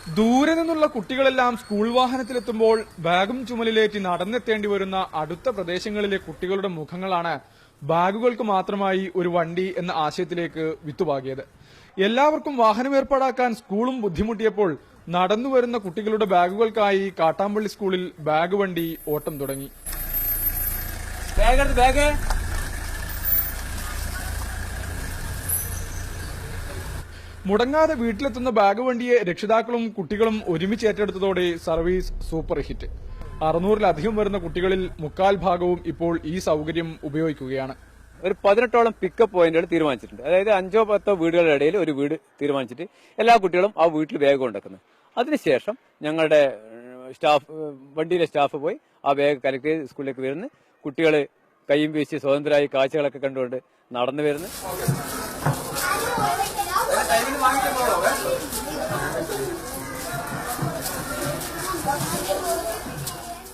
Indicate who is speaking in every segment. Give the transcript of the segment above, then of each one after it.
Speaker 1: ദൂരെ നിന്നുള്ള കുട്ടികളെല്ലാം സ്കൂൾ വാഹനത്തിലെത്തുമ്പോൾ ബാഗും ചുമലിലേറ്റി നടന്നെത്തേണ്ടി വരുന്ന അടുത്ത പ്രദേശങ്ങളിലെ കുട്ടികളുടെ മുഖങ്ങളാണ് ബാഗുകൾക്ക് മാത്രമായി ഒരു വണ്ടി എന്ന ആശയത്തിലേക്ക് വിത്തുപാകിയത്. എല്ലാവർക്കും വാഹനം ഏർപ്പാടാക്കാൻ സ്കൂളും ബുദ്ധിമുട്ടിയപ്പോൾ നടന്നുവരുന്ന കുട്ടികളുടെ ബാഗുകൾക്കായി കാട്ടാമ്പള്ളി സ്കൂളിൽ ബാഗ് വണ്ടി ഓട്ടം തുടങ്ങി. മുടങ്ങാതെ വീട്ടിലെത്തുന്ന ബാഗ് വണ്ടിയെ രക്ഷിതാക്കളും കുട്ടികളും ഒരുമിച്ച് ഏറ്റെടുത്തതോടെ സർവീസ് സൂപ്പർ ഹിറ്റ്. 600-ലധികം വരുന്ന കുട്ടികളിൽ 3/4 ഭാഗവും ഇപ്പോൾ ഈ സൌകര്യം ഉപയോഗിക്കുകയാണ്.
Speaker 2: ഒരു 18ഓളം പിക്കപ്പ് പോയിന്റുകൾ തീരുമാനിച്ചിട്ടുണ്ട്. അതായത് 5-10 വീടുകളുടെ ഇടയിൽ ഒരു വീട് തീരുമാനിച്ചിട്ട് എല്ലാ കുട്ടികളും ആ വീട്ടിൽ ബാഗ് കൊണ്ടുവെക്കുന്നത്. അതിനുശേഷം ഞങ്ങളുടെ വണ്ടിയിലെ സ്റ്റാഫ് പോയി ആ ബാഗ് കളക്ട് ചെയ്ത് സ്കൂളിലേക്ക് വരുന്നു. കുട്ടികൾ കൈയും വീശി സ്വതന്ത്രമായി കാഴ്ചകളൊക്കെ കണ്ടുകൊണ്ട് നടന്നു വരുന്നു.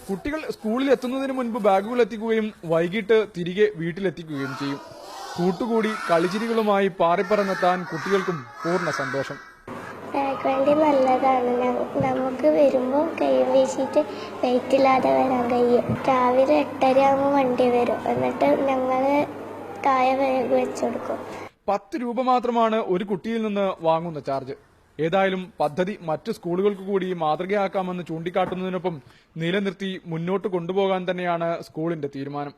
Speaker 1: കുട്ടികൾ സ്കൂളിൽ എത്തുന്നതിന് മുൻപ് ബാഗുകൾ എത്തിക്കുകയും വൈകിട്ട് തിരികെ വീട്ടിലെത്തിക്കുകയും ചെയ്യും. കൂട്ടുകൂടി കളിച്ചിരികളുമായി പാറിപ്പറന്നെത്താൻ കുട്ടികൾക്കും പൂർണ്ണ സന്തോഷം.
Speaker 3: ബാഗ് വണ്ടി നല്ലതാണ്. നമുക്ക് വരുമ്പോൾ കൈ വീശിയിട്ട് വെയിറ്റ് ഇല്ലാതെ വരാൻ കഴിയും. രാവിലെ 8:30 ആകുമ്പോൾ വണ്ടി വരും. എന്നിട്ട് ഞങ്ങൾ കായ ബാഗ് വെച്ചു കൊടുക്കും.
Speaker 1: 10 രൂപ മാത്രമാണ് ഒരു കുട്ടിയിൽ നിന്ന് വാങ്ങുന്ന ചാർജ്. ഏതായാലും പദ്ധതി മറ്റു സ്കൂളുകൾക്ക് കൂടി മാതൃകയാക്കാമെന്ന് ചൂണ്ടിക്കാട്ടുന്നതിനൊപ്പം നിലനിർത്തി മുന്നോട്ട് കൊണ്ടുപോകാൻ തന്നെയാണ് സ്കൂളിന്റെ തീരുമാനം.